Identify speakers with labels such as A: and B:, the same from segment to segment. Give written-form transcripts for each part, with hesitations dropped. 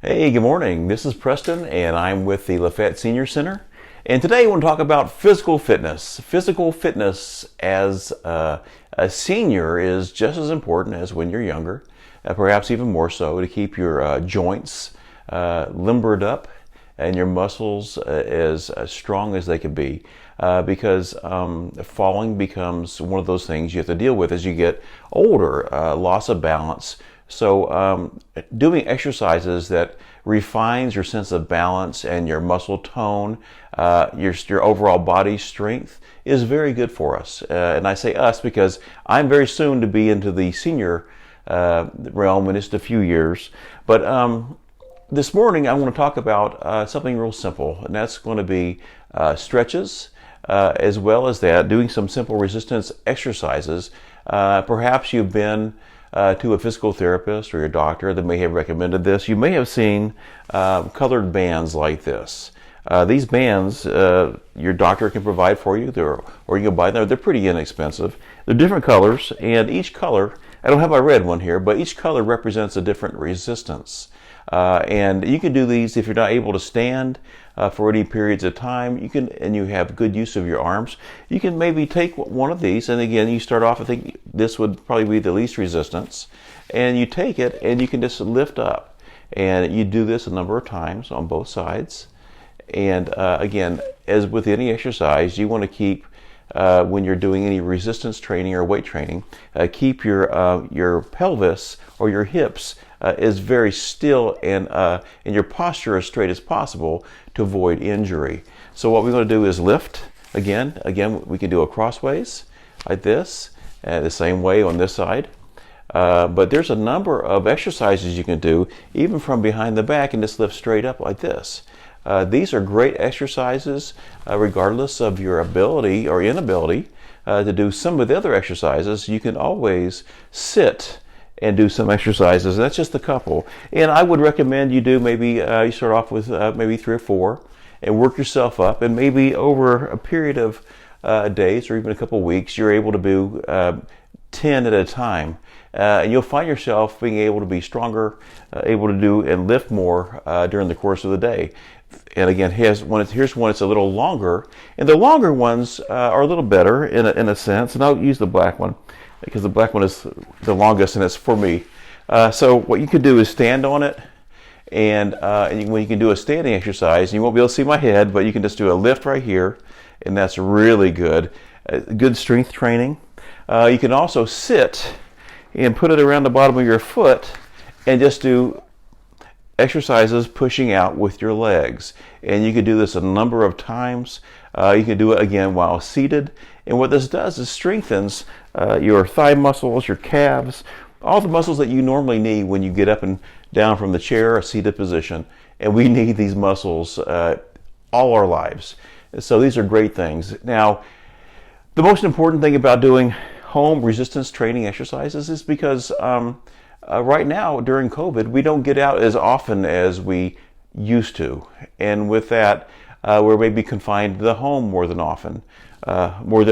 A: Hey, good morning. This is Preston, and I'm with the Lafayette Senior Center. And today I want to talk about physical fitness. Physical fitness as a senior is just as important as when you're younger, perhaps even more so, to keep your joints limbered up and your muscles as strong as they can be. Because falling becomes one of those things you have to deal with as you get older, loss of balance. So doing exercises that refines your sense of balance and your muscle tone, your overall body strength is very good for us. And I say us because I'm very soon to be into the senior realm in just a few years. But this morning I want to talk about something real simple, and that's going to be stretches. As well as that, doing some simple resistance exercises. Perhaps you've been to a physical therapist or your doctor that may have recommended this. You may have seen colored bands like this. These bands your doctor can provide for you, or you can buy them. They're pretty inexpensive. They're different colors, and each color, I don't have my red one here, but each color represents a different resistance. And you can do these if you're not able to stand for any periods of time. And you have good use of your arms. You can maybe take one of these, and again, you start off. I think this would probably be the least resistance, and you take it, and you can just lift up, and you do this a number of times on both sides. And again, as with any exercise, you want to keep. When you're doing any resistance training or weight training, keep your pelvis or your hips is very still and your posture as straight as possible to avoid injury. So what we're going to do is lift again. We can do a crossways like this, the same way on this side. But there's a number of exercises you can do even from behind the back and just lift straight up like this. These are great exercises regardless of your ability or inability to do some of the other exercises. You can always sit and do some exercises. That's just a couple. And I would recommend you do maybe you start off with maybe 3 or 4 and work yourself up, and maybe over a period of days or even a couple of weeks you're able to do 10 at a time. And you'll find yourself being able to be stronger, able to do and lift more during the course of the day. And again, here's one that's a little longer, and the longer ones are a little better in a sense. And I'll use the black one because the black one is the longest, and it's for me. So what you could do is stand on it, and when you can do a standing exercise, you won't be able to see my head, but you can just do a lift right here, and that's really good. Good strength training. You can also sit and put it around the bottom of your foot and just do exercises pushing out with your legs. And you can do this a number of times. You can do it again while seated. And what this does is strengthens your thigh muscles, your calves, all the muscles that you normally need when you get up and down from the chair or seated position. And we need these muscles all our lives. So these are great things. Now, the most important thing about doing home resistance training exercises is because right now during COVID we don't get out as often as we used to, and with that we're maybe confined to the home more than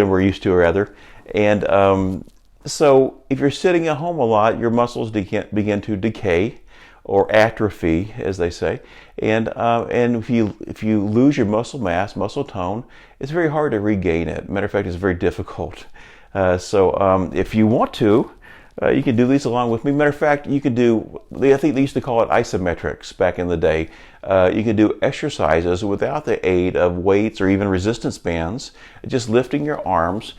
A: we're used to rather. And so if you're sitting at home a lot, your muscles begin to decay or atrophy, as they say, and if you lose your muscle mass, muscle tone, it's very hard to regain it. Matter of fact, it's very difficult. So if you want to, you can do these along with me. Matter of fact, you could do, I think they used to call it isometrics back in the day. You can do exercises without the aid of weights or even resistance bands, just lifting your arms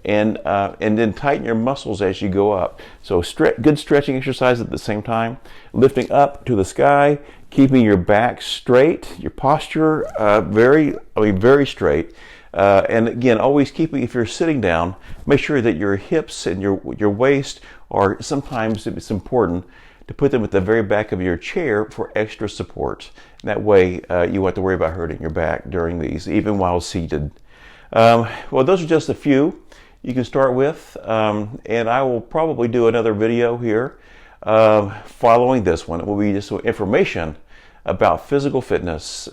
A: and then tighten your muscles as you go up. So good stretching exercise at the same time, lifting up to the sky, keeping your back straight, your posture very straight. And again, always keeping, if you're sitting down, make sure that your hips and your waist are, sometimes it's important to put them at the very back of your chair for extra support. That way you won't have to worry about hurting your back during these, even while seated. Well, those are just a few you can start with, and I will probably do another video here following this one. It will be just some information about physical fitness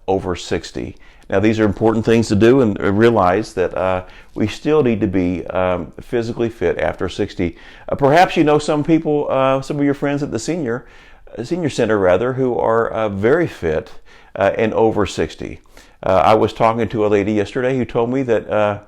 A: over 60. Now, these are important things to do, and realize that we still need to be physically fit after 60. Perhaps you know some people, some of your friends at the senior senior center rather, who are very fit and over 60. I was talking to a lady yesterday who told me that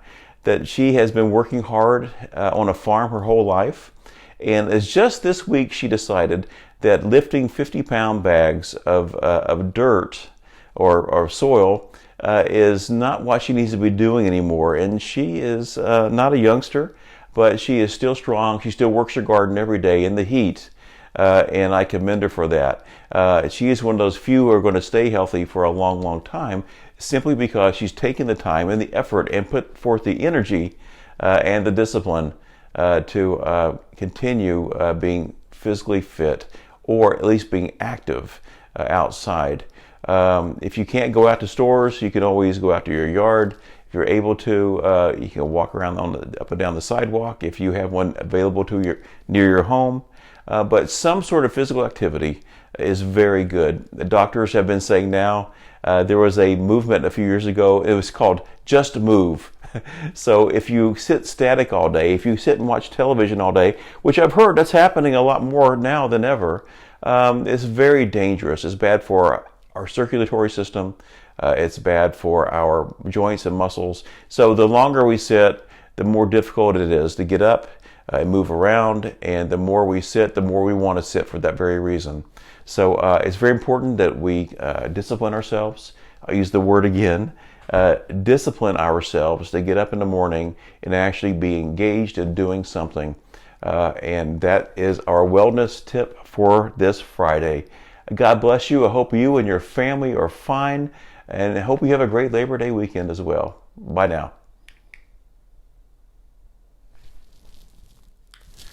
A: she has been working hard on a farm her whole life, and it's just this week she decided that lifting 50-pound bags of dirt or soil is not what she needs to be doing anymore. And she is not a youngster, but she is still strong. She still works her garden every day in the heat. And I commend her for that. She is one of those few who are going to stay healthy for a long, long time, simply because she's taken the time and the effort and put forth the energy and the discipline to continue being physically fit, or at least being active outside. If you can't go out to stores, you can always go out to your yard. If you're able to, you can walk around up and down the sidewalk if you have one available to near your home. But some sort of physical activity is very good. The doctors have been saying now, there was a movement a few years ago, it was called Just Move. So if you sit static all day, if you sit and watch television all day, which I've heard that's happening a lot more now than ever, it's very dangerous. It's bad for our circulatory system. It's bad for our joints and muscles. So the longer we sit, the more difficult it is to get up and move around, and the more we sit, the more we want to sit for that very reason. So it's very important that we discipline ourselves. I'll use the word again, discipline ourselves to get up in the morning and actually be engaged in doing something. And that is our wellness tip for this Friday. God bless you. I hope you and your family are fine, and I hope you have a great Labor Day weekend as well. Bye now.